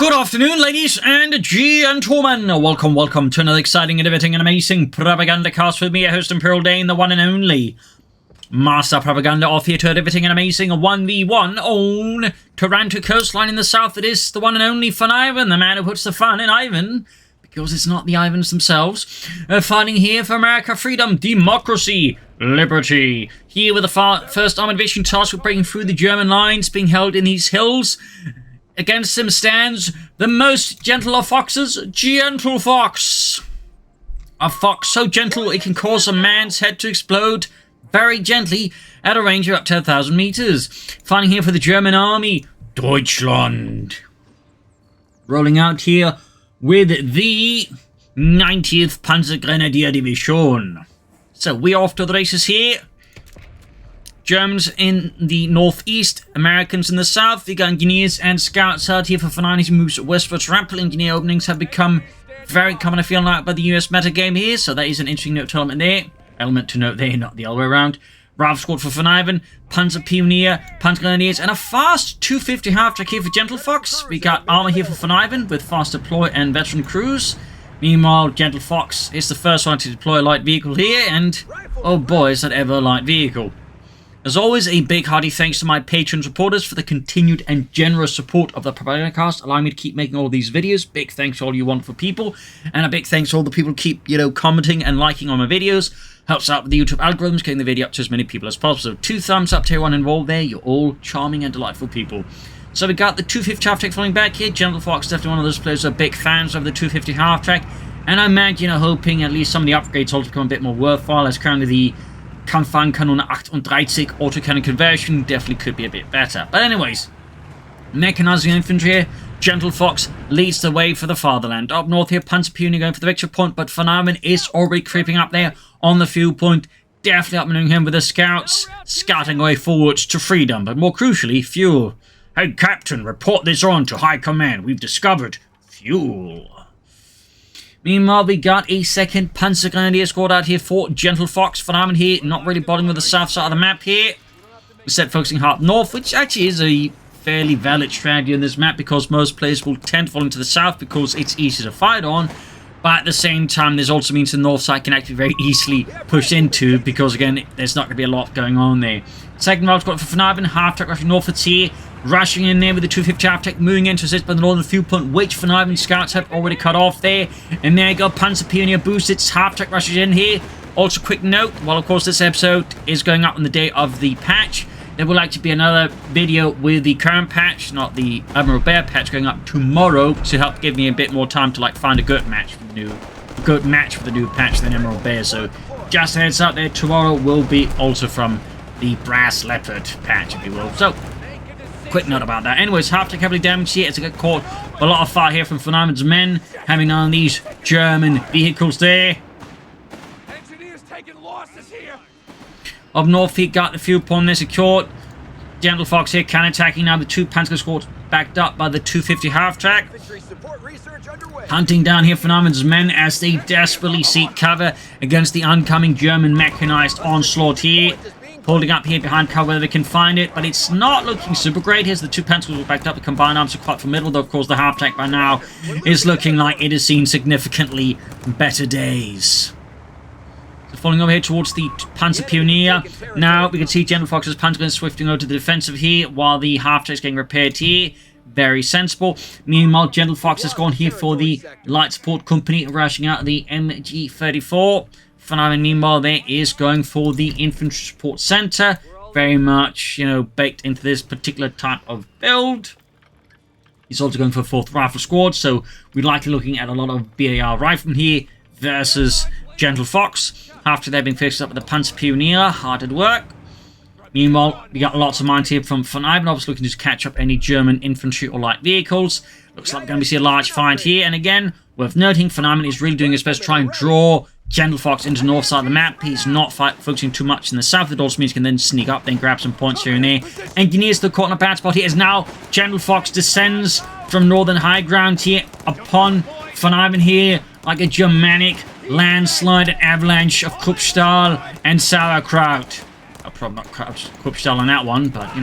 Good afternoon, ladies and gentlemen. Welcome to another exciting, innovating, and amazing Propagandacast with me, your host Imperial Dane, the one and only Master Propaganda, off here to riveting and amazing 1v1 on Taranto Coastline in the south. It is the one and only VonIvan, the man who puts the fun in Ivan, because it's not the Ivans themselves. Fighting here for America, freedom, democracy, liberty. Here with the first armored invasion task of breaking through the German lines being held in these hills. Against him stands the most gentle of foxes, GentleFox. A fox so gentle it can cause a man's head to explode very gently at a range of up to 1,000 meters. Fighting here for the German army, Deutschland. Rolling out here with the 90th Panzergrenadier Division. So we're off to the races here. Germans in the northeast, Americans in the south. We got engineers and scouts out here for VonIvan as he moves westwards. Rapid engineer openings have become very common, I feel like, by the US metagame here, so that is an interesting note to element there. Element to note there, not the other way around. Rifle squad for VonIvan, Panzer Pioneer, Panzer Grenadiers, and a fast 250 half-track here for GentleFox. We got armor here for VonIvan with fast deploy and veteran crews. Meanwhile, GentleFox is the first one to deploy a light vehicle here, and oh boy, is that ever a light vehicle. As always, a big hearty thanks to my Patreon supporters for the continued and generous support of the Propagandacast, allowing me to keep making all of these videos. Big thanks to all you wonderful people, and a big thanks to all the people who keep, commenting and liking on my videos. Helps out with the YouTube algorithms, getting the video up to as many people as possible. So 2 thumbs up to everyone involved there. You're all charming and delightful people. So we got the 250 half-track falling back here. GentleFox is definitely one of those players who are big fans of the 250 half-track, and I imagine, hoping at least some of the upgrades also become a bit more worthwhile, as currently the Kampfwagenkanone 38 autocannon conversion definitely could be a bit better. But anyways, mechanizing infantry here, GentleFox leads the way for the fatherland. Up north here, Panzer Pioneer going for the victory point, but VonIvan is already creeping up there on the fuel point. Definitely upmaneuvering him with the scouts, scouting away forwards to freedom, but more crucially, fuel. Hey Captain, report this on to High Command. We've discovered fuel. Meanwhile, we got a second Panzer Grenadier squad out here for GentleFox. VonIvan here, not really bothering with the south side of the map here. Instead, focusing hard north, which actually is a fairly valid strategy on this map, because most players will tend to fall into the south because it's easy to fight on. But at the same time, this also means the north side can actually very easily push into, because again, there's not going to be a lot going on there. Second round squad for VonIvan, half-track rushing northwards here. Rushing in there with the 250 half-track, moving in to assist by the northern fuel point, which VonIvan scouts have already cut off there. And there you go, Panzer Pioneer boosts its half-track rushes in here. Also, quick note, while of course this episode is going up on the day of the patch, there will actually be another video with the current patch, not the Armoured Bear patch, going up tomorrow to help give me a bit more time to find a good match for the new patch than Emerald Bear. So just a heads up there, tomorrow will be also from the Brass Leopard patch, if you will. So quick note about that. Anyways, half-track heavily damaged here as it got caught. A lot of fire here from VonIvan's men, having on these German vehicles there. Engineers taking losses here. Up north, he got the fuel point there secured. GentleFox here can attacking now. The 2 Panzer squads backed up by the 250 half-track. Hunting down here VonIvan's men as they desperately seek cover against the oncoming German mechanized onslaught here. Holding up here behind cover where they can find it, but it's not looking super great. Here's the 2 Panzers backed up. The combined arms are quite formidable, though of course the half-track by now is looking like it has seen significantly better days. So falling over here towards the Panzer Pioneer. Now we can see GentleFox's Panzer swifting over to the defensive here, while the half-track is getting repaired here. Very sensible. Meanwhile, GentleFox has gone here for the light support company, rushing out the MG34. VonIvan, meanwhile, there is going for the infantry support center. Very much, baked into this particular type of build. He's also going for a 4th rifle squad, so we're likely looking at a lot of BAR riflemen here versus GentleFox. After they've been fixed up with the Panzer Pioneer, hard at work. Meanwhile, we got lots of mines here from VonIvan, obviously looking to catch up any German infantry or light vehicles. Looks like we're going to see a large fight here, and again, worth noting, VonIvan is really doing his best to try and draw GentleFox into the north side of the map. He's not focusing too much in the south. It also means he can then sneak up, then grab some points here and there. Engineers still caught in a bad spot here as now GentleFox descends from northern high ground here upon VonIvan here like a Germanic landslide and avalanche of Kupstahl and sauerkraut. Probably not Kupstahl on that one, but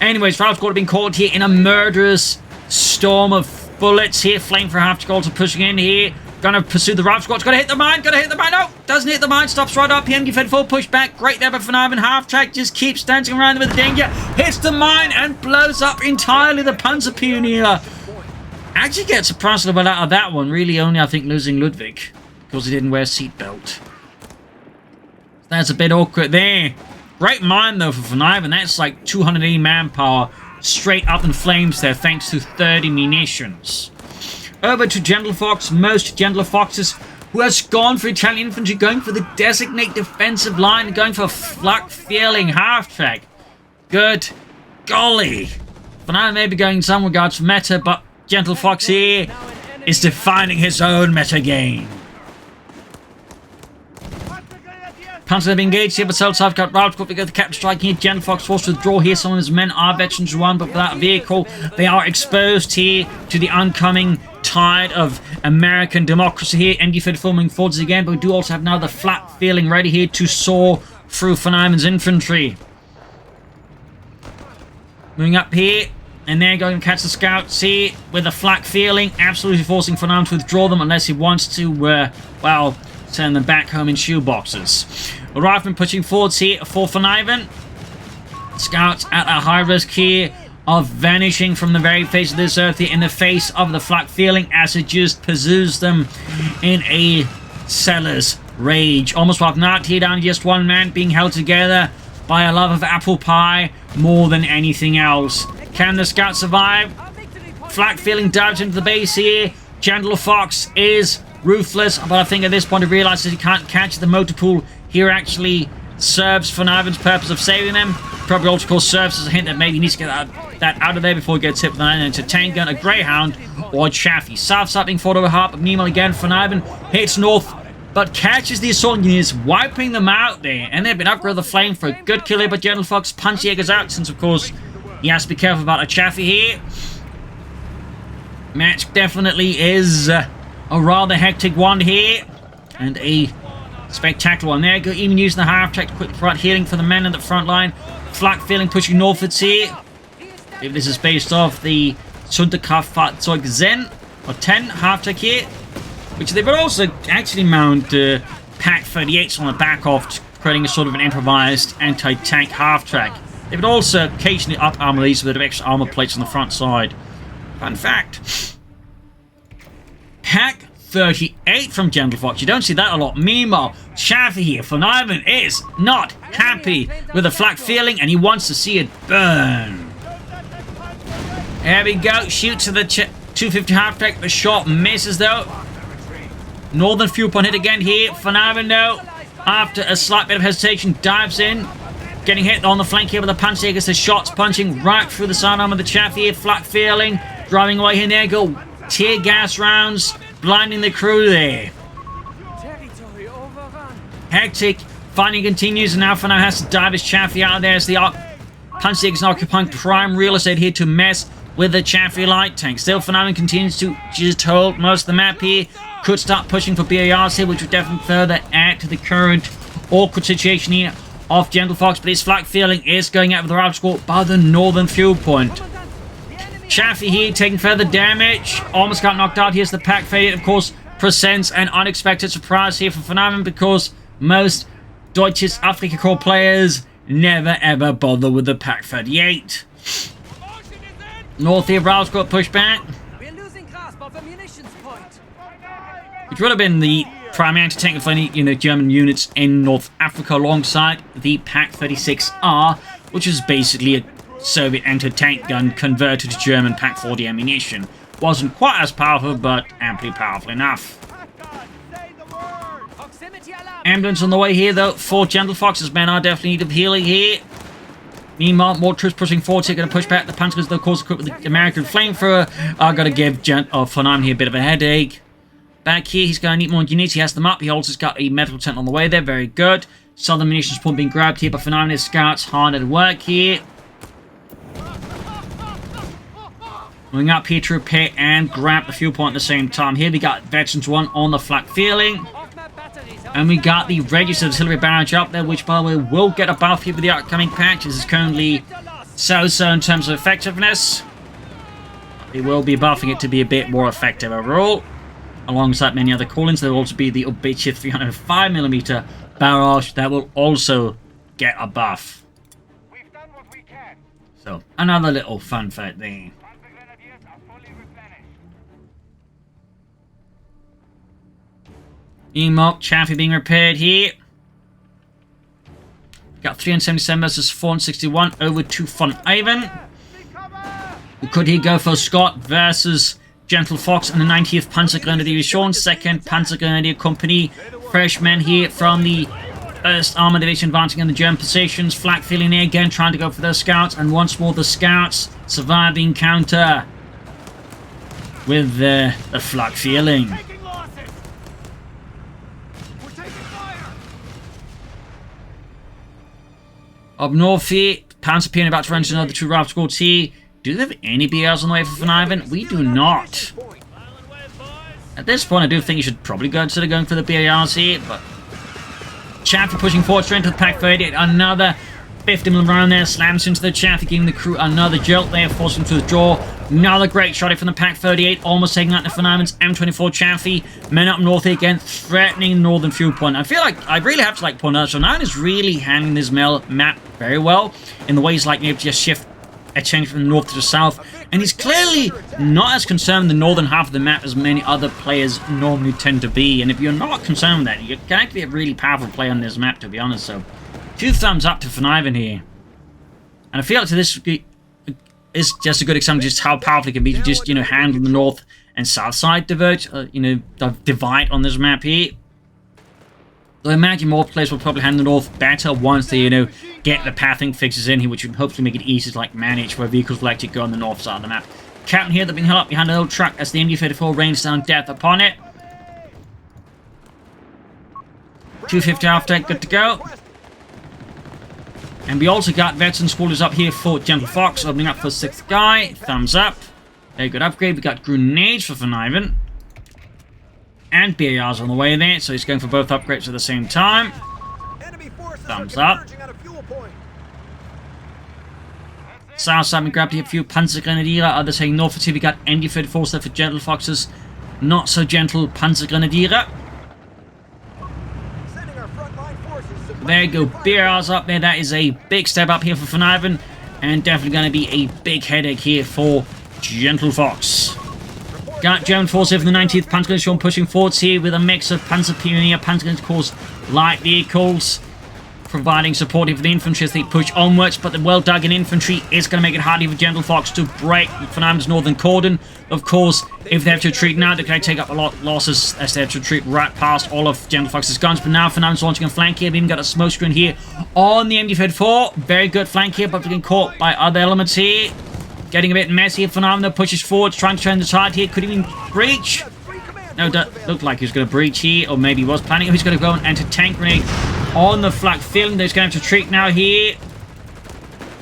Anyways, Ralph's got been caught here in a murderous storm of bullets here. Flame for half squads are pushing in here. Gonna pursue the rival squads. Gonna hit the mine. Gonna hit the mine. No, doesn't hit the mine. Stops right up. PMD fed full push back. Great there by VonIvan. Half track just keeps dancing around with the danger. Hits the mine and blows up entirely the Panzer Pioneer. Actually gets surprised a little bit out of that one. Really only, I think, losing Ludwig because he didn't wear a seatbelt. That's a bit awkward there. Great mine, though, for VonIvan. That's like 280 manpower straight up in flames there, thanks to 30 munitions. Over to GentleFox. Most GentleFoxes who has gone for Italian infantry, going for the designate defensive line, going for a flak-feeling half-track. Good golly. VonIvan may be going in some regards for meta, but GentleFox here is defining his own meta game. Panzer have engaged here, but South got route quickly got the captain striking here. GentleFox forced to withdraw here. Some of his men are veterans one, but without a vehicle, they are exposed here to the oncoming tide of American democracy here. ND Fed filming forwards again, but we do also have now the flat feeling ready here to soar through VonIvan's infantry. Moving up here, and they're going to catch the scouts here with a flak feeling, absolutely forcing VonIvan to withdraw them unless he wants to, well, send them back home in shoeboxes. Riflemen pushing forwards here for VonIvan. Scouts at a high risk here of vanishing from the very face of this earth here in the face of the flak feeling as it just pursues them in a seller's rage. Almost wiped out here down to just one man being held together by a love of apple pie more than anything else. Can the scouts survive? Flak feeling dives into the base here. GentleFox is ruthless, but I think at this point he realizes he can't catch the motor pool here. Actually serves VonIvan's purpose of saving them. Probably also, of course, serves as a hint that maybe he needs to get that out of there before he gets hit with an anti-tank gun, a Greyhound, or a Chaffee. South side being fought over hard, but meanwhile again VonIvan hits north, but catches the assault engineers, wiping them out there. And they've been upgraded the flame for a good kill here, but GentleFox punch Jaegers out, since of course he has to be careful about a Chaffee here. Match definitely is a rather hectic one here, and a spectacular one there. Even using the half-track to quick front healing for the men in the front line. Flak feeling pushing northwards here. If this is based off the Sonderkraftfahrzeug Zen or 10 half-track here, which they would also actually mount Pack 38s on the back of, creating a sort of an improvised anti-tank half-track. They would also occasionally up armor these with a bit of extra armor plates on the front side. Fun fact. Pack 38 from GentleFox. You don't see that a lot. Meanwhile, Chaffee here, VonIvan is not happy with the flak feeling and he wants to see it burn. There we go. Shoots to the 250 half-track. The shot misses though. Northern fuel point hit again here. VonIvan though, after a slight bit of hesitation, dives in. Getting hit on the flank here with the punch. The shots punching right through the sidearm of the Chaffee here. Flak feeling. Driving away here. There go. Tear gas rounds. Blinding the crew there. Hectic. Fighting continues, and now VonIvan has to dive his Chaffee out of there as the punch is occupying prime real estate here to mess with the Chaffee light tank. Still, VonIvan continues to just hold most of the map here. Could start pushing for BARs here, which would definitely further add to the current awkward situation here of GentleFox, but his flak feeling is going out with the rival squad by the northern fuel point. Chaffee here taking further damage. Almost got knocked out. Here's the Pack 38, of course, presents an unexpected surprise here for VonIvan because most Deutsches Afrika Korps players never ever bother with the Pack 38. North here, rival squad push back. We're losing grasp of a munitions point. Which would have been the primary anti-tank of any German units in North Africa alongside the Pack 36R, which is basically a Soviet anti-tank gun converted to German Pack 40 ammunition. Wasn't quite as powerful, but amply powerful enough. Ambulance on the way here, though, for GentleFox's men are definitely in need of healing here. Meanwhile, more troops pushing forward here, going to push back the Panzers, of course, equipped with the American flamethrower, are going to give VonIvan here a bit of a headache. Back here, he's going to need more units. He has them up. He also has got a medical tent on the way there. Very good. Southern munitions point being grabbed here, but VonIvan his scouts hard at work here. Moving up here to repair and grab the fuel point at the same time. Here we got Veterans 1 on the flak feeling. And we got the Registered Artillery Barrage up there, which, by the way, will get a buff here with the upcoming patch. This is currently so-so in terms of effectiveness. They will be buffing it to be a bit more effective overall. Alongside many other call-ins, there will also be the updated 305mm barrage that will also get a buff. We've done what we can. So, another little fun fact there. Grenadiers are fully replenished. Emote, Chaffee being repaired here. Got 377 versus 461 over to VonIvan. Could he go for Scott versus GentleFox and the 90th Panzer Grenadier Division, 2nd Panzer Grenadier Company. Fresh men here from the 1st Armoured Division advancing in the German positions. Flak feeling there again, trying to go for those scouts. And once more the scouts surviving counter with the flak feeling. Taking losses. We're taking fire. Up north here, Panzer Pion about to run into another 2 rival squads here. Do they have any BRs on the way for VonIvan? We do not. At this point, I do think you should probably consider going for the BRs here, but Chaffee pushing forward straight into the Pack 30. Another 50mm round there, slams into the Chaffee, giving the crew another jolt there, forcing them to withdraw. Another great shot from the Pack 38, almost taking out the VonIvan's M24 Chaffee. Men up north again, threatening the northern fuel point. I feel like I really have to point out, so VonIvan is really handling this map very well in the ways like able to just shift a change from the north to the south, and he's clearly not as concerned with the northern half of the map as many other players normally tend to be. And if you're not concerned with that, you can actually be a really powerful player on this map, to be honest. So 2 thumbs up to VonIvan here, and I feel like this is just a good example of just how powerful it can be to just, you know, handle the north and south side divide on this map here. So I imagine more players will probably handle the north better once they, you know, get the pathing fixes in here, which would hopefully make it easy to, like, manage where vehicles will actually go on the north side of the map. Captain here, they're being held up behind a little truck as the MD-34 rains down death upon it. 250 after, good to go. And we also got veteran squatters up here for GentleFox, opening up for 6th guy. Thumbs up. Very good upgrade. We got grenades for VonIvan. And BARs on the way there, so he's going for both upgrades at the same time. Thumbs up. South side, we grabbed here a few Panzer Grenadier. Others heading north for we got MD-34 there for GentleFoxes. Not so gentle Panzer Grenadier. There you go, BRs up there. That is a big step up here for VonIvan, and definitely going to be a big headache here for GentleFox. Got German force here for the 19th Panzer Division pushing forwards here with a mix of Panzer Pioneer, Panzer Corps light vehicles, providing support here for the infantry as they push onwards. But the well-dug-in infantry is going to make it hard here for GentleFox to break VonIvan's northern cordon. Of course, if they have to retreat now, they can take up a lot of losses as they have to retreat right past all of GentleFox's guns. But now VonIvan's launching a flank here. They've even got a smoke screen here on the MD-34. Very good flank here, but getting caught by other elements here. Getting a bit messy. VonIvan pushes forward, trying to turn the tide here. Could he even breach? No, looked like he was going to breach here, or maybe he was planning. He's going to go and enter tank grenade on the flak, feeling that he's going to have to retreat now here.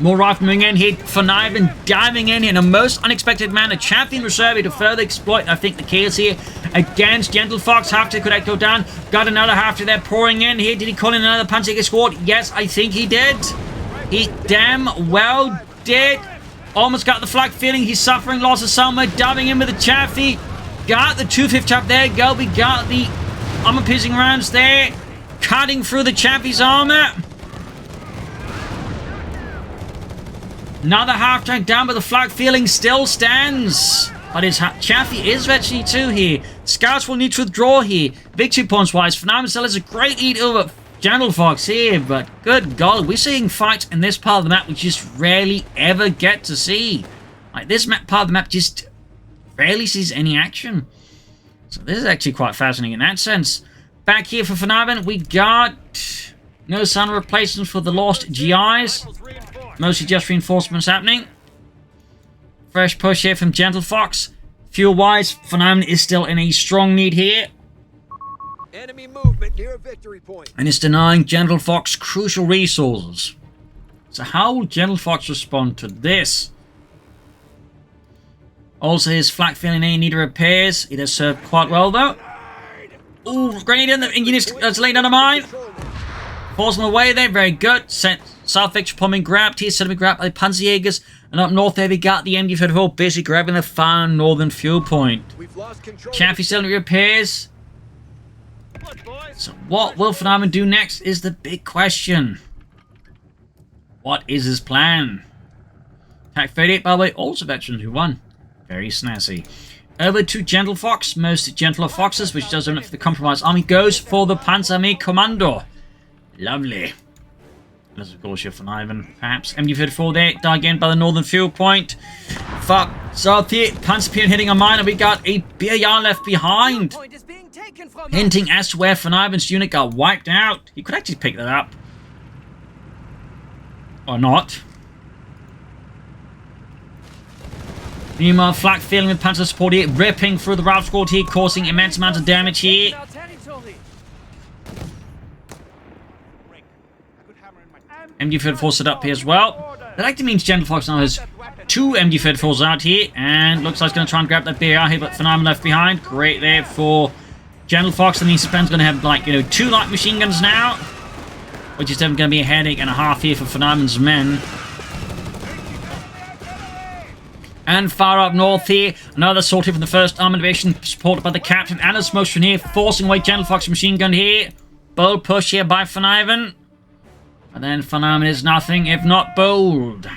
More riflemen in here. VonIvan diving in a most unexpected manner. Chaffee in reserve to further exploit, I think, the chaos here against GentleFox. Half to could that go down? Got another half to there pouring in here. Did he call in another Panzer squad? Yes, I think he did. He damn well did. Almost got the flak feeling. He's suffering losses somewhere. Diving in with the Chaffee. Got the 250 up there. Go. We got the armor-piercing rounds there. Cutting through the Chaffee's armor. Another half tank down, but the flak feeling still stands. But his Chaffee is virtually 2 here. Scouts will need to withdraw here. Victory points wise, VonIvan still has a great lead over GentleFox here, but good God, we're seeing fights in this part of the map we just rarely ever get to see. Like, this part of the map just rarely sees any action. So this is actually quite fascinating in that sense. Back here for VonIvan, we got no sign of replacements for the lost GIs. Mostly just reinforcements happening. Fresh push here from GentleFox. Fuel-wise, VonIvan is still in a strong need here. Enemy movement near a victory point. And it's denying GentleFox crucial resources. So how will GentleFox respond to this? Also, his flak feeling in need of repairs. It has served quite well, though. Ooh, grenade in the engine is laying down a mine. Falls on the way there, very good. South Victory bombing grabbed here, suddenly grabbed by the Panzerjägers. And up north there we got the MD-34 busy grabbing the far northern fuel point. We've lost control. Chaffee still in repairs. So what will VonIvan do next is the big question. What is his plan? Attack 38, by the way, also veterans who won. Very snazzy. Over to GentleFox, most gentler foxes, which does own it for the compromised army, goes for the Panzerarmee Commando. Lovely. Unless, of course, you're VonIvan, perhaps. MD-34 there, dug in by the northern fuel point. Fuck. South here, Panzerpion hitting a mine, and we got a BAR left behind. Point is being taken from us. Hinting as to where VonIvan's unit got wiped out. He could actually pick that up. Or not. Meanwhile, flak feeling with Panzer support here, ripping through the route squad here, causing immense amounts of damage here. MD-34 set up here as well. That actually means GentleFox now has 2 MD-34s out here, and looks like he's going to try and grab that BAR here, but VonIvan left behind. Great there for GentleFox, and he's going to have, like, 2 light machine guns now, which is definitely going to be a headache and a half here for VonIvan's men. And far up north here, another sortie from the 1st Armoured Division, supported by the captain and his motion here, forcing away GentleFox machine gun here. Bold push here by VonIvan. And then VonIvan is nothing if not bold.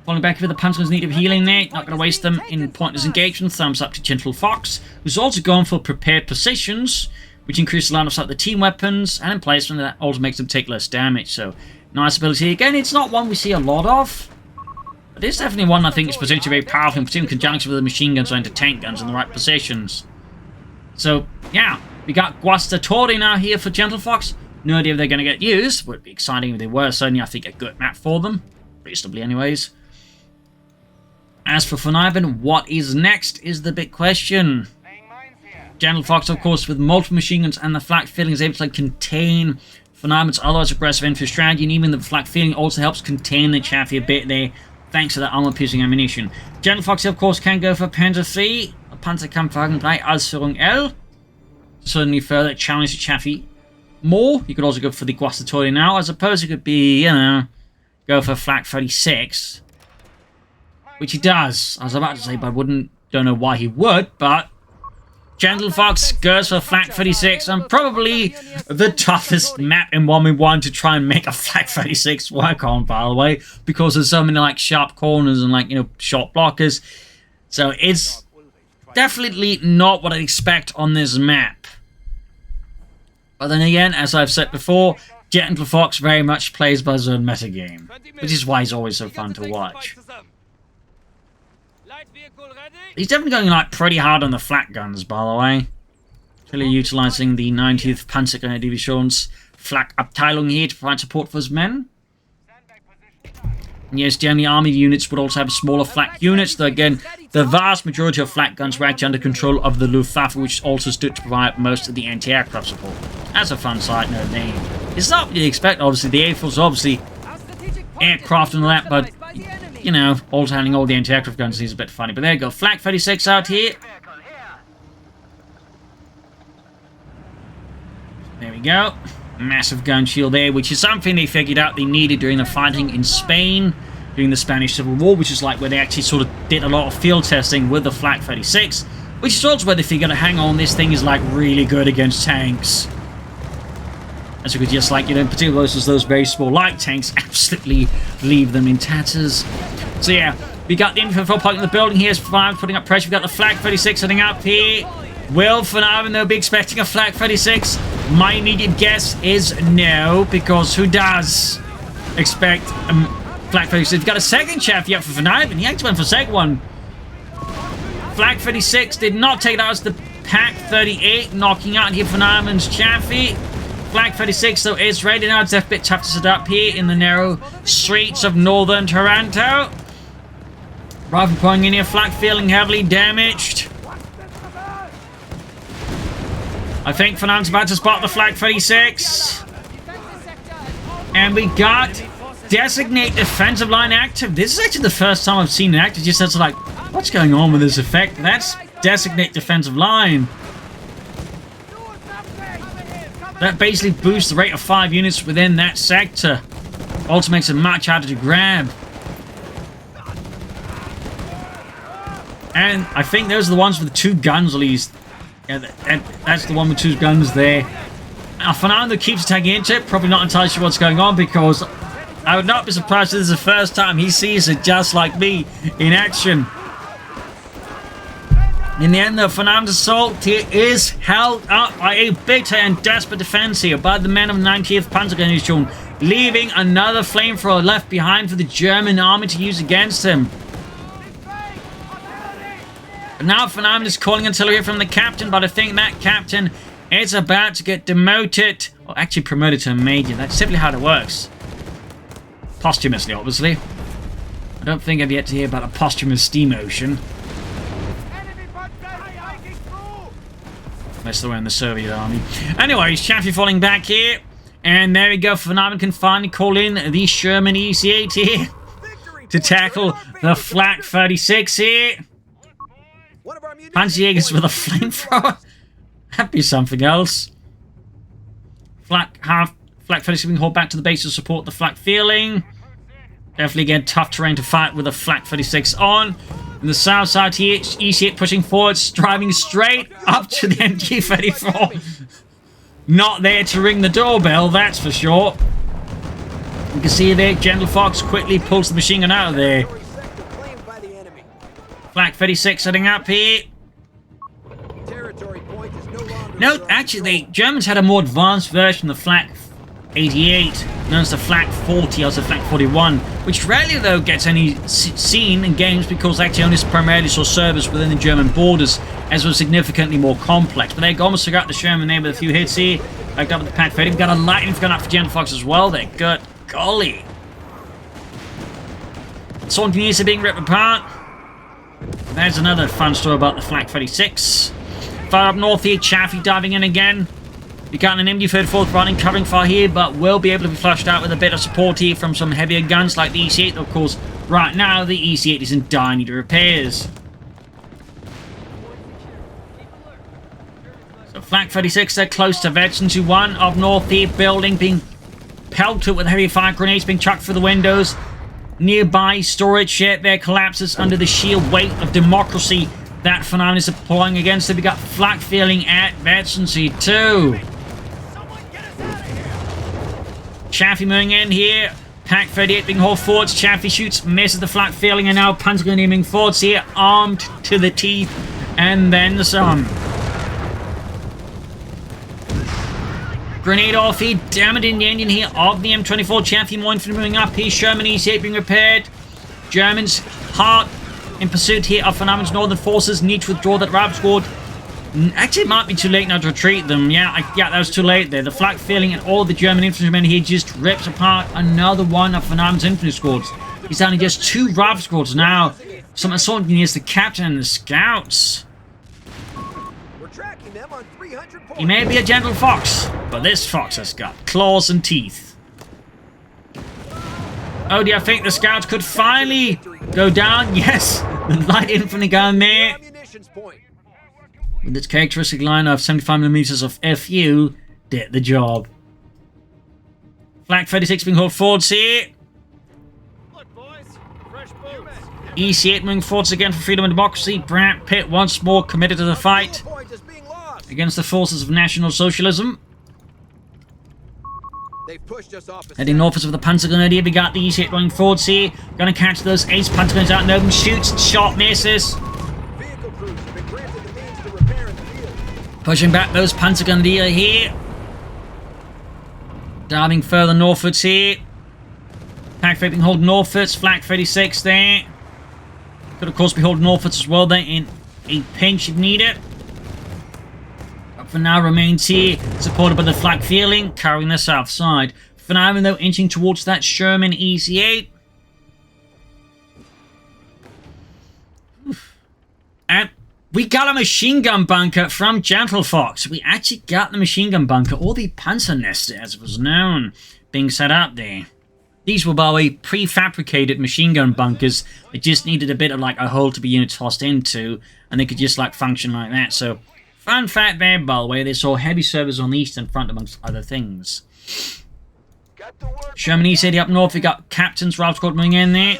Falling back with the Panzer's need of healing there, not going to waste them in pointless engagement. Thumbs up to GentleFox, who's also going for prepared positions, which increases the line of sight of the team weapons, and in placement that also makes them take less damage. So, nice ability. Again, it's not one we see a lot of. But it's definitely one I think is potentially very powerful, in particular in conjunction with the machine guns or anti-tank guns in the right positions. So, yeah, we got Guastatori now here for GentleFox. No idea if they're going to get used. Would be exciting if they were. Certainly, I think a good map for them. Reasonably, anyways. As for VonIvan, what is next is the big question. GentleFox, of course, with multiple machine guns and the flak feeling is able to contain VonIvan's otherwise aggressive infantry strategy, and even the flak feeling also helps contain the Chaffee a bit there, thanks to that armor-piercing ammunition. GentleFox, of course, can go for Panzer III, a Panzerkampfwagen 3 Ausführung L. Certainly further challenge the Chaffee more. You could also go for the Guastatori now. I suppose it could be, go for Flak 36. Which he does. I was about to say, but don't know why he would, but GentleFox goes for Flak 36, and probably the toughest map in 1v1 to try and make a Flak 36 work on, by the way, because there's so many, like, sharp corners and, short blockers. So it's definitely not what I'd expect on this map. But then again, as I've said before, GentleFox very much plays by his own metagame, which is why he's always so fun to watch. He's definitely going pretty hard on the flak guns, by the way. Really utilising the 90th Panzergrenadier Division's flak Abteilung here to provide support for his men. And yes, generally army units would also have smaller flak units, though again, the vast majority of flak guns were actually under control of the Luftwaffe, which also stood to provide most of the anti-aircraft support. That's a fun side note name. It's not what you'd expect, obviously. The A Force, obviously, aircraft and all that, but also handling all the anti-aircraft guns is a bit funny. But there you go, Flak 36 out here. There we go. Massive gun shield there, which is something they figured out they needed during the fighting in Spain, during the Spanish Civil War, which is where they actually sort of did a lot of field testing with the Flak 36, which is also where they figured out, hang on, this thing is really good against tanks. And so you could just in particular those very small light tanks, absolutely leave them in tatters. So yeah, we got the infantry parking in the building here, putting up pressure. We got the Flak 36 setting up here. Will VonIvan, they'll be expecting a Flak 36? My immediate guess is no, because who does expect a Flak 36? We've got a second Chaffee up for VonIvan. He actually went for the second one. Flak 36 did not take it out as the Pack 38, knocking out here VonIvan's Chaffee. Flak 36, though, is ready now. It's a bit tough to set up here in the narrow streets of northern Taranto. Rather than pulling in here, Flak feeling heavily damaged. I think VonIvan's about to spot the Flak 36. And we got Designate Defensive Line active. This is actually the first time I've seen it active. Just that's what's going on with this effect? That's Designate Defensive Line. That basically boosts the rate of 5 units within that sector. Also makes it much harder to grab. And I think those are the ones with the 2 guns, at least. Yeah, that's the one with 2 guns there. Fernando keeps tagging into it, probably not entirely sure what's going on, because I would not be surprised if this is the first time he sees it, just like me, in action. In the end, though, Fernando's assault here is held up by a bitter and desperate defense here by the men of 90th Panzerdivision, leaving another flamethrower left behind for the German army to use against him. But now Fernando is calling artillery from the captain, but I think that captain is about to get demoted, or actually promoted to a major. That's simply how it works. Posthumously, obviously. I don't think I've yet to hear about a posthumous demotion. Unless they're in the Soviet army. Anyways, Chaffee falling back here. And there we go. Fernando can finally call in the Sherman EC-8 here to tackle the Flak 36 here. Panzerjägers with a flamethrower. That'd be something else. Flak 36 being hauled back to the base to support the Flak feeling. Definitely again tough terrain to fight with a Flak 36 on. On the south side here, EC-8 pushing forwards, driving straight up to the MG-34. Not there to ring the doorbell, that's for sure. You can see there, GentleFox quickly pulls the machine gun out of there. Flak 36 setting up here. No, actually, the Germans had a more advanced version of the Flak 88, known as the Flak 40, also Flak 41, which rarely, though, gets any seen in games because actually only primarily saw service within the German borders, as it was significantly more complex. But they almost got the Sherman there with a few hits here, backed up with the Pack 30. We've got a lightning gun up for GentleFox as well there. Good golly. Saunting units are being ripped apart. There's another fun story about the Flak 36. Far up north here, Chaffee diving in again. We got an MD-34 running, covering fire here, but will be able to be flushed out with a bit of support here from some heavier guns like the EC-8. Of course, right now, the EC-8 is in dire need of repairs. So, Flak 36, they're close to Veterans 1 up north here, building being pelted with heavy fire grenades being chucked through the windows. Nearby storage shed there collapses under the sheer weight of democracy that Fernando is applying against it. We got Flak feeling at Veterans 2. Chaffee moving in here. Pack 38 being hauled forwards. Chaffee shoots, misses the Flak feeling, and now Panzer aiming forwards here, armed to the teeth, and then some. Grenade off here, damaging the engine here of the M24. Chaffee more infantry moving up here. Sherman EC-8 being repaired. Germans hard in pursuit here of Fernando's northern forces. Need to withdraw that Rab squad. Actually, it might be too late now to retreat them. Yeah, that was too late there. The Flak feeling and all the German infantrymen here just rips apart another one of Fernando's infantry squads. He's down to just 2 Rab squads now. Some assault engineers, the captain and the scouts. We're tracking them on 300 points. He may be a gentle fox, but this fox has got claws and teeth. Oh, do you think the scouts could finally go down? Yes, the light infantry gun there. With its characteristic line of 75mm of FU, did the job. Flak 36 being hauled forwards here. EC-8 moving forwards again for freedom and democracy. Brad Pitt once more committed to the fight against the forces of National Socialism. Heading northwards with the Panzer Grenadier, we got the EC-8 running forwards here. Gonna catch those ace Panzer Grenadiers out in open, shoots, shot misses. Pushing back those Panzer Grenadier here. Diving further northwards here. Pack 30 being held northwards, Flak 36 there. Could of course be held northwards as well there in a pinch if needed. But for now remains here, supported by the Flak feeling, carrying the south side. For now, even though inching towards that Sherman EC-8. And we got a machine gun bunker from GentleFox. We actually got the machine gun bunker, or the Panzernester as it was known, being set up there. These were, by the way, prefabricated machine gun bunkers. They just needed a bit of like a hole to be units tossed into, and they could just like function like that. So, fun fact there, by the way, they saw heavy service on the eastern front amongst other things. Sherman EC-8 up north, we got Captain's Ralph Squad moving in there.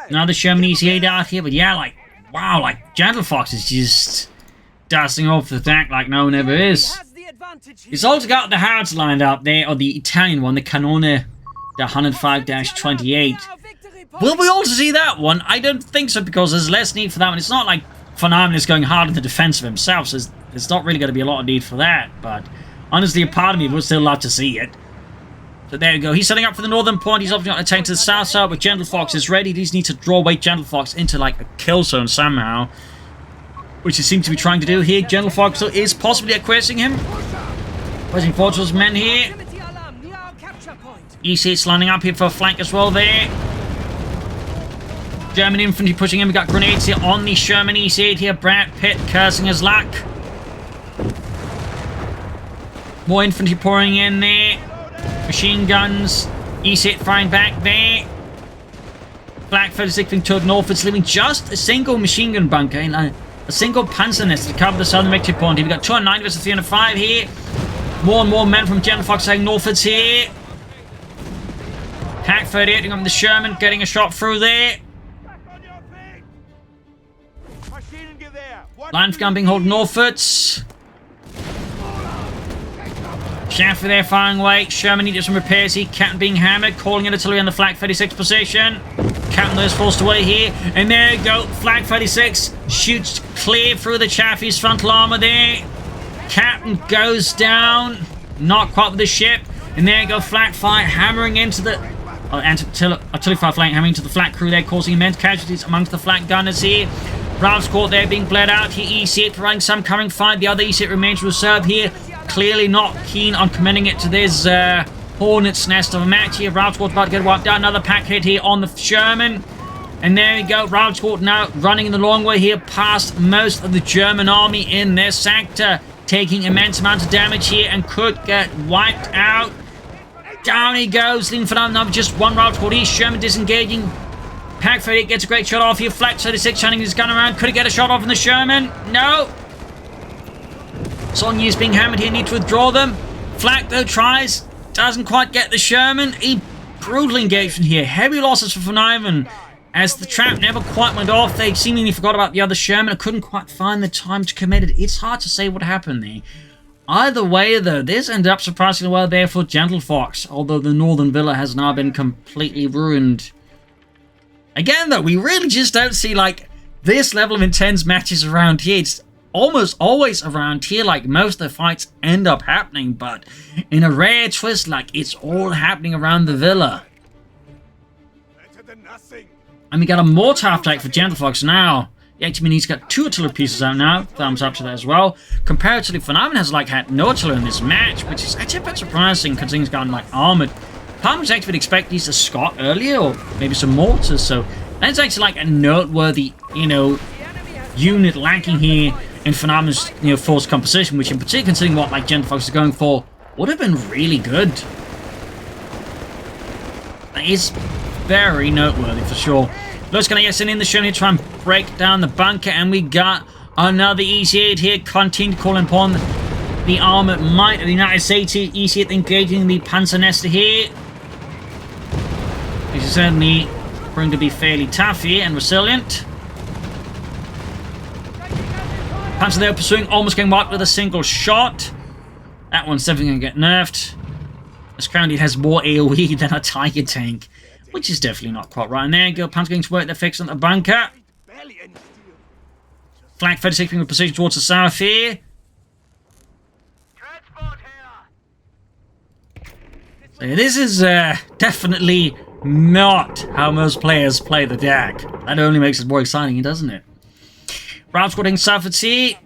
Another Sherman EC-8 out here, but yeah, like, wow, like, GentleFox is just dusting off the DAK like no one ever is. He's also got the Hounds lined up there, or the Italian one, the Cannone, the 105-28. Will we also see that one? I don't think so, because there's less need for that one. It's not like VonIvan is going hard in the defense of himself, so there's not really going to be a lot of need for that, but honestly, a part of me would still love to see it. So there you go. He's setting up for the northern point. He's obviously got a tank to the south side, but GentleFox is ready. He just needs to draw away GentleFox into, like, a kill zone somehow, which he seems to be trying to do here. GentleFox is possibly acquiescing him. Pushing forward to his men here. E6 lining up here for a flank as well there. German infantry pushing in. We got grenades here on the Sherman E8 here. Brad Pitt cursing his luck. More infantry pouring in there. Machine guns. E8 firing back there. Black 36 being towed northwards, leaving just a single machine gun bunker in a single panzer nest to cover the southern victory point. We've got 290 versus 305 here. More and more men from GentleFox heading northwards here. Hack 38 up the Sherman, getting a shot through there. Line gun being held northwards. Shaft there firing away. Sherman needed some repairs here. Captain being hammered, calling in artillery on the Flag 36 position. Captain is forced away here. And there you go. Flag 36 shoots clear through the Chaffee's frontal armor there. Captain goes down. Not quite with the ship. And there you go. Flak fire hammering into the artillery fire flank, hammering into the flak crew there, causing immense casualties amongst the flak gunners here. Ralph's Court there being bled out here. E8 providing some covering fire. The other E8 remains reserved here. Clearly not keen on committing it to this hornet's nest of a match here. Ralph's Court about to get wiped out. Another pack hit here on the Sherman. And there you go. Ralph's Court now running the long way here past most of the German army in their sector. Taking immense amounts of damage here and could get wiped out. Down he goes, leaving for now just one Ralph's Court East. Sherman disengaging. Pack 38 gets a great shot off here. Flak 36 shining his gun around. Could he get a shot off in the Sherman? No. Sonya's being hammered here. Need to withdraw them. Flak though tries. Doesn't quite get the Sherman. A brutal engagement here. Heavy losses for VonIvan. As the trap never quite went off, they seemingly forgot about the other Sherman and couldn't quite find the time to commit it. It's hard to say what happened there. Either way, though, this ended up surprisingly well there for GentleFox, although the northern villa has now been completely ruined. Again, though, we really just don't see, like, this level of intense matches around here. It's almost always around here, like, most of the fights end up happening, but in a rare twist, like, it's all happening around the villa. And we got a mortar attack for GentleFox now. Yeah, I mean, he's got 2 artillery pieces out now. Thumbs up to that as well. Comparatively, VonIvan has, like, had no artillery in this match, which is actually a bit surprising considering he's gotten, like, armored. Part of me actually would expect these to Scott earlier, or maybe some mortars, so that's actually, like, a noteworthy, you know, unit lacking here in VonIvan's, you know, force composition, which in particular, considering what, like, GentleFox is going for, would have been really good. That is very noteworthy, for sure. Looks gonna get in the show here, try and break down the bunker, and we got another EC8 here. Continue calling upon the armored might of the United States here. EC8 engaging the Panzer Nester here. This is certainly going to be fairly tough here and resilient. Panzer there pursuing, almost getting wiped with a single shot. That one's definitely gonna get nerfed. As currently it has more AoE than a Tiger tank, which is definitely not quite right. And there you go, Panzer going to work their fix on the bunker. Flag 36 being positioned towards the south here. So this is definitely not how most players play the DAK. That only makes it more exciting, doesn't it? Route squatting south at sea.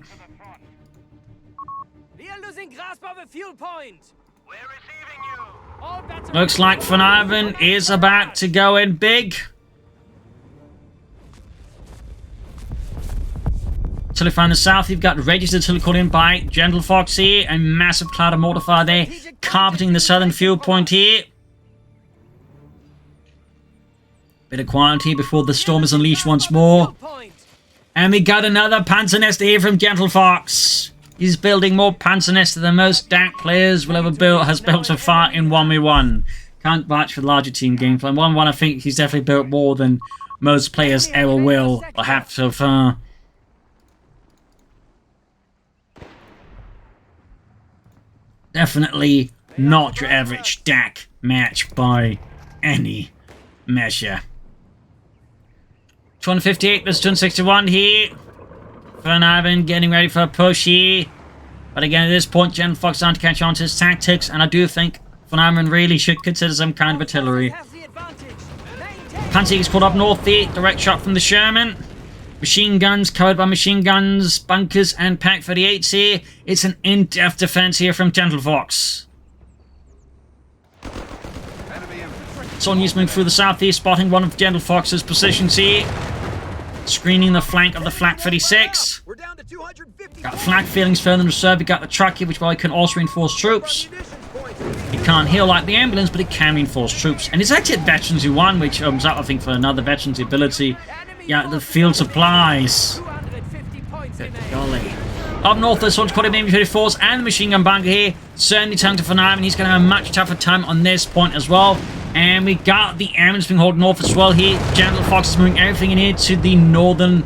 We are losing grasp of a fuel point. We're receiving you. All batteries. Looks like VonIvan is about to go in big. Till find the south, you've got registered till called in by GentleFox here. A massive cloud of mortar fire there, carpeting the southern fuel point here. Bit of quiet here before the storm is unleashed once more. And we got another Panzer Nester here from GentleFox. He's building more Panzer Nester than most DAK players will ever build, has built so far in 1v1. Can't vouch for the larger team gameplay. In 1v1, I think he's definitely built more than most players ever will or have so far. Definitely not your average DAK match by any measure. 258 versus 261 here. VonIvan getting ready for a push here. But again, at this point, GentleFox starting to catch on to his tactics, and I do think VonIvan really should consider some kind of artillery. Panzer is caught up north here, direct shot from the Sherman. Machine guns covered by machine guns, bunkers, and Pack 38s here. It's an in-depth defense here from GentleFox. Sonya's moving through the southeast, spotting one of GentleFox's positions here. Screening the flank of the Flak 36. We're down to 250. Got Flak feelings further in reserve. We got the truck here, which probably can also reinforce troops. It can't heal like the ambulance, but it can reinforce troops. And it's actually a Veterans Who Won, which opens up, I think, for another Veterans ability. Yeah, the field supplies. Good golly. Up north, this one's caught him MB-34s and the machine gun bunker here. Certainly time to VonIvan. He's going to have a much tougher time on this point as well. And we got the ambulance being held north as well here. GentleFox is moving everything in here to the northern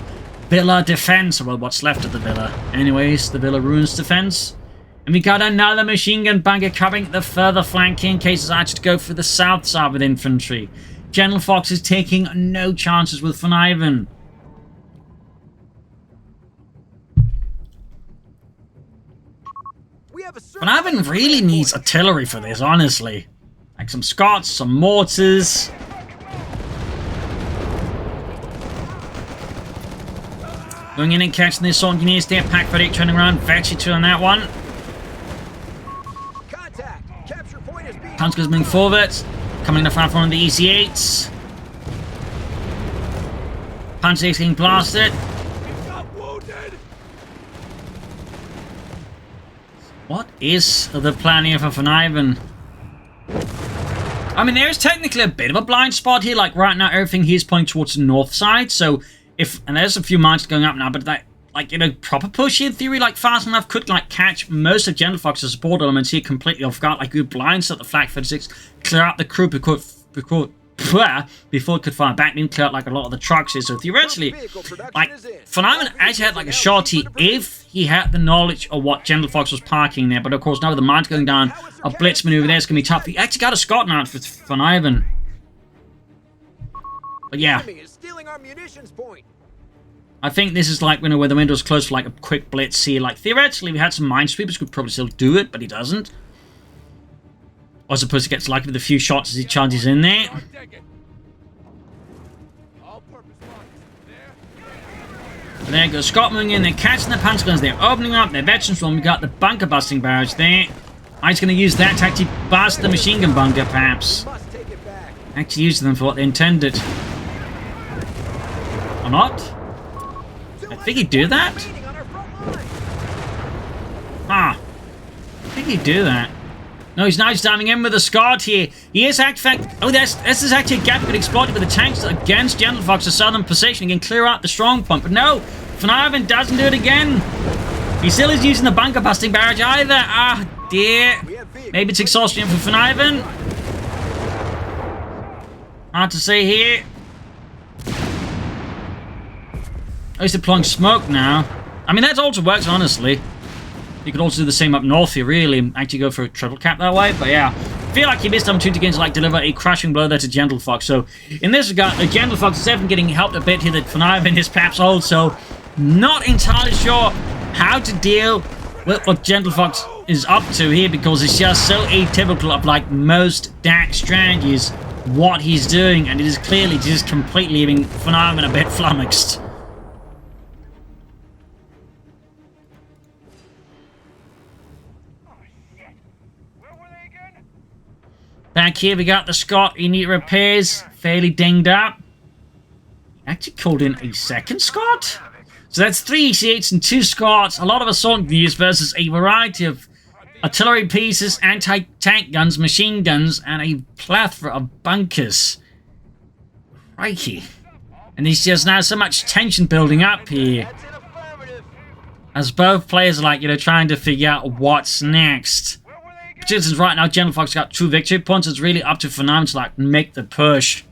villa defense. Well, what's left of the villa. Anyways, the villa ruins defense. And we got another machine gun bunker covering the further flank in case it's actually to go for the south side with infantry. GentleFox is taking no chances with VonIvan. VonIvan really needs artillery for this, honestly. Like some Scots, some mortars. Going in and catching the assault engineers there. Pack 38 turning around. Vetchy 2 on that one. Panzer's moving forward. Coming in the front on the EC8s. Panzer is getting blasted. What is the plan here for VonIvan? I mean, there is technically a bit of a blind spot here. Like, right now, everything here is pointing towards the north side. So, and there's a few mines going up now, but that, like, you know, proper push in theory, like, fast enough could, like, catch most of GentleFox's support elements here completely off guard. Like, good blinds at the Flak 36, clear out the crew before it could fire back, then clear out, like, a lot of the trucks here. So, theoretically, like, VonIvan actually had, like, a shot here if he had the knowledge of what GentleFox was parking there. But, of course, now with the mines going down, a blitz maneuver there is going to be tough. He actually got a Scot now for VonIvan. But, yeah. I think this is like, you know, where the window's closed for like a quick blitz here. Like, theoretically, we had some minesweepers could probably still do it, but he doesn't. Or suppose he gets lucky with a few shots as he charges in there. And there goes Scott moving in. They're catching the panzer guns. They're opening up their veterans room. We got the bunker busting barrage there. He's going to use that to actually bust the machine gun bunker, perhaps. Actually use them for what they intended. Or not? I think he'd do that. Ah. I think he'd do that. No, he's now just diving in with a Scot here. He is actually... Oh, this is actually a gap he could exploit with the tanks against GentleFox's southern position. He can clear out the strong point. But no, VonIvan doesn't do it again. He still is using the bunker busting barrage either. Ah, dear. Maybe it's exhaustion for VonIvan. Hard to say here. Oh, he's deploying smoke now. I mean, that also works, honestly. You could also do the same up north here, really. Actually go for a triple cap that way. But yeah, I feel like he missed opportunity again to like deliver a crushing blow there to GentleFox. So in this regard, GentleFox is definitely getting helped a bit here that VonIvan is perhaps also not entirely sure how to deal with what GentleFox is up to here, because it's just so atypical of like most DAK strategies what he's doing, and it is clearly just completely leaving VonIvan a bit flummoxed. Back here, we got the Scot. He needs repairs. Fairly dinged up. Actually called in a second Scot. So that's 3 EC8s and 2 Scots. A lot of assault units versus a variety of artillery pieces, anti-tank guns, machine guns, and a plethora of bunkers. Crikey. And there's just now so much tension building up here. As both players are like, you know, trying to figure out what's next. Since right now, GentleFox got 2 victory points. It's really up to VonIvan to like make the push.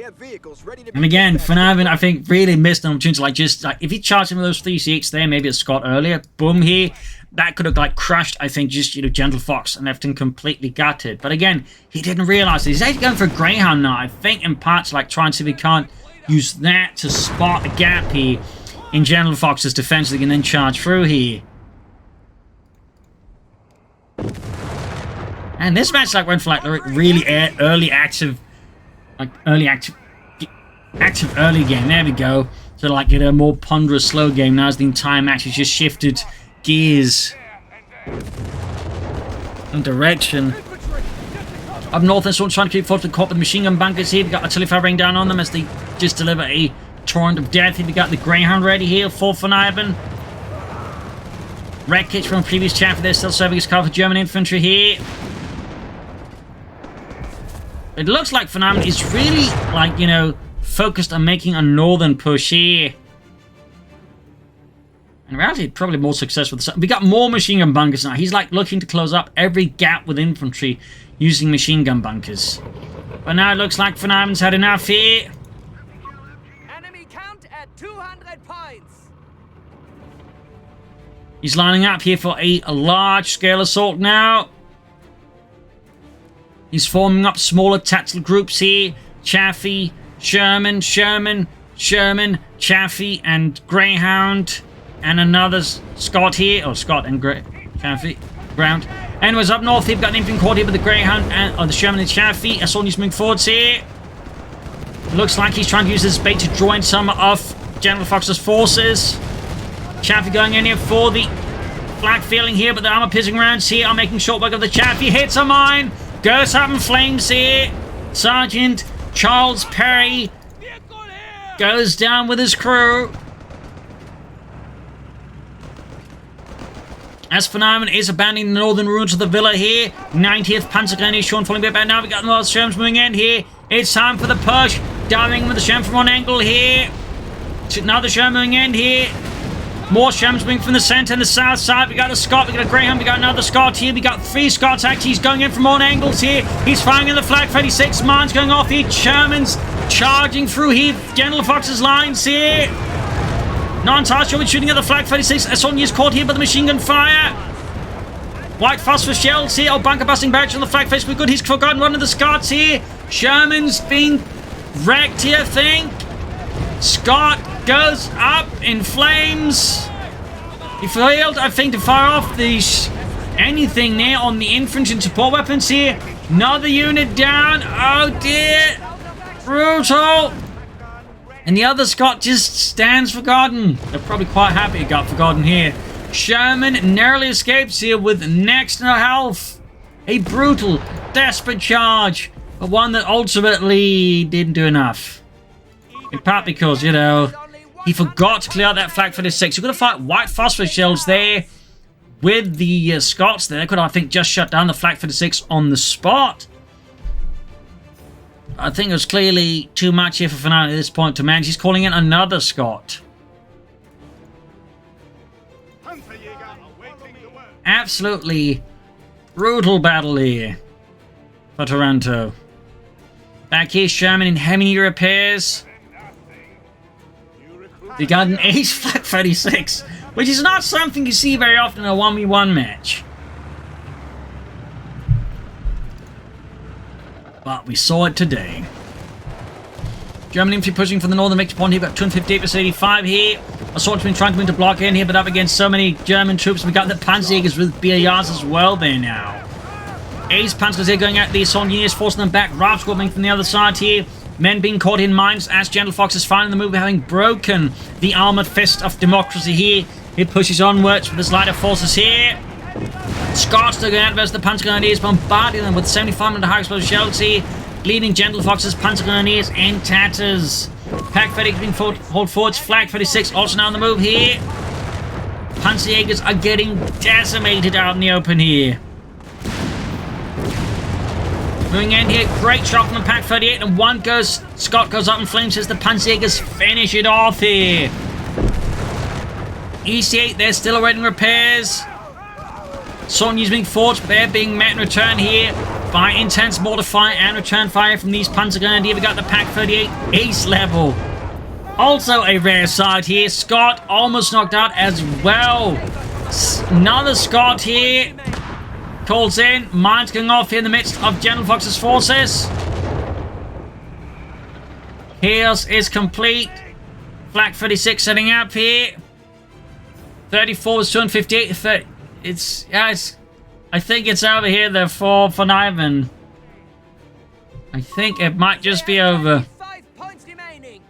have vehicles ready to be And again, dispatched. VonIvan, I think, really missed an opportunity. Like, just like if he charged him with those 3 C8s there, maybe a Scott earlier, boom here, that could have like crushed, I think, just, you know, GentleFox and left him completely gutted. But again, he didn't realize it. He's actually going for a Greyhound now. I think in parts like trying to see if he can't use that to spot a gap here in GentleFox's defense. They can then charge through here. And this match like went for like really early active, early game. There we go. So like get a more ponderous slow game now as the entire match has just shifted gears and direction. Up north, and sort of trying to keep forward to the cop with the machine gun bunkers here. We got artillery firing down on them as they just deliver a torrent of death. Here we got the Greyhound ready here for VonIvan. Wreckage from previous chapter. They're still serving as cover for German infantry here. It looks like VonIvan is really, like, you know, focused on making a northern push here. In reality, probably more successful. We got more machine gun bunkers now. He's, like, looking to close up every gap with infantry using machine gun bunkers. But now it looks like VonIvan's had enough here. Enemy count at 200 points. He's lining up here for a large-scale assault now. He's forming up smaller tactical groups here. Chaffee, Sherman, Chaffee, and Greyhound. And another Scott here. Or Scott and Chaffee. Ground. Anyways, up north, they've got an infantry corps here with the Greyhound and the Sherman and Chaffee. Assault is moving forwards here. Looks like he's trying to use this bait to join some of GentleFox's forces. Chaffee going in here for the flak feeling here, but the armor-piercing rounds here are making short work of the Chaffee. Hits a mine. Goes up in flames here. Sergeant Charles Perry goes down with his crew. As VonIvan is abandoning the northern ruins of the villa here. 90th Panzergrenadier shown falling a bit back. Now we got the North Shermans moving in here. It's time for the push. Diving with the Sherman from one angle here. Another Sherman moving in here. More Shermans moving from the center and the south side. We got a Scott, we got a Greyhound, we got another Scott here. We got 3 Scots actually. He's going in from all angles here. He's firing in the flag. 36 mines going off here. Shermans charging through here. GentleFox's lines here. Not entirely sure we're shooting at the flag. 36. Assault is caught here by the machine gun fire. White phosphor shells here. Oh, bunker busting barracks on the flag face. We're good. He's forgotten one of the Scots here. Sherman's being wrecked here, I think. Scott goes up in flames. He failed, I think, to fire off anything there on the infantry and support weapons here. Another unit down. Oh dear. Brutal. And the other Scott just stands forgotten. They're probably quite happy it got forgotten here. Sherman narrowly escapes here with next to no health. A brutal, desperate charge. But one that ultimately didn't do enough. In part because, you know, he forgot to clear out that flag for the 6. You're going to fight white phosphor shells there with the Scots there. They could, I think, just shut down the flag for the 6 on the spot. I think it was clearly too much here for VonIvan at this point to manage. He's calling in another Scott. Absolutely brutal battle here for Taranto. Back here, Sherman in heavy repairs. We got an ace flag 36, which is not something you see very often in a 1v1 match. But we saw it today. German infantry pushing from the northern victory point here. We've got 258 versus 85 here. Assault's been trying to move to block in here, but up against so many German troops. We got the Panzerjägers with BARs as well there now. Ace Panzers here going at the assault units, forcing them back. Raft squabbling from the other side here. Men being caught in mines as GentleFox is finding the move, having broken the armored fist of democracy here. It pushes onwards with his lighter forces here. Scots to go out versus the Panzergrenadiers, bombarding them with 75 high explosive shells here, leading GentleFox's Panzergrenadiers in tatters. Pack Fetick being hauled forwards, Flag 36 also now on the move here. Panzerjägers are getting decimated out in the open here. Moving in here, great shot from the Pack 38, and one goes, Scott goes up in flames as the Panzerjägers finish it off here. EC8, they're still awaiting repairs. Sonya's being forged, they're being met in return here by intense mortar fire and return fire from these Panzer Grenadier. We got the Pack 38 ace level. Also a rare side here. Scott almost knocked out as well. Another Scott here. Calls in. Mines going off here in the midst of GentleFox's forces. Chaos is complete. Flak 36 setting up here. 34 is 258. I think it's over here there for VonIvan. I think it might just be over. 5 points remaining.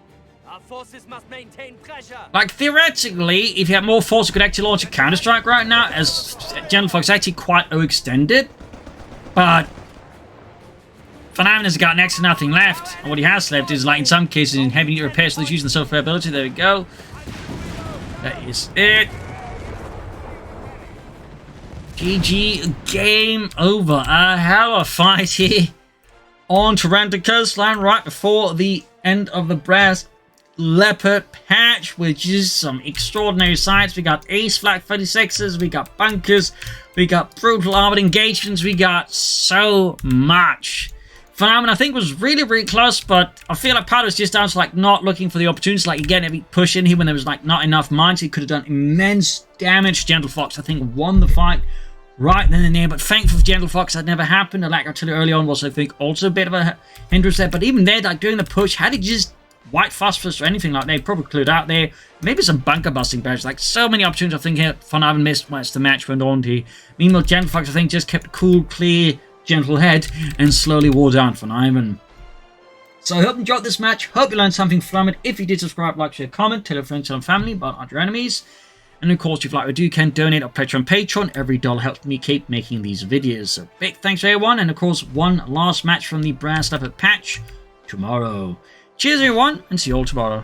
Our forces must maintain pressure. Like, theoretically, if you had more force, you could actually launch a counter-strike right now, as GentleFox actually quite overextended. But VonIvan has got next to nothing left. And what he has left is, like, in some cases, in heavy unit repairs, so he's using the self-repair ability. There we go. That is it. GG, game over. A hell of a fight here on Taranto Coastline right before the end of the Brass Leopard patch, which is some extraordinary sights. We got ace flak 36s, we got bunkers, we got brutal armored engagements, we got so much. VonIvan, I think, was really, really close, but I feel like part of it's just down to, like, not looking for the opportunities. Like, again, if he pushed in here when there was, like, not enough mines, he could have done immense damage. GentleFox, I think, won the fight right then and there, but thankfully for GentleFox, that never happened. And like I told you early on, was, I think, also a bit of a hindrance there. But even there, like, during the push, had he just white phosphorus or anything like that, probably cleared out there. Maybe some bunker busting barrels. Like, so many opportunities, I think, here VonIvan missed once the match went on here. Meanwhile, GentleFox, I think, just kept a cool, clear, gentle head and slowly wore down VonIvan. So I hope you enjoyed this match. Hope you learned something from it. If you did, subscribe, like, share, comment, tell your friends and family about your enemies. And of course, if you like what I do, you can donate or pledge on Patreon. Every dollar helps me keep making these videos. So big thanks to everyone. And of course, one last match from the Brass Leopard patch tomorrow. Cheers everyone, and see you all tomorrow.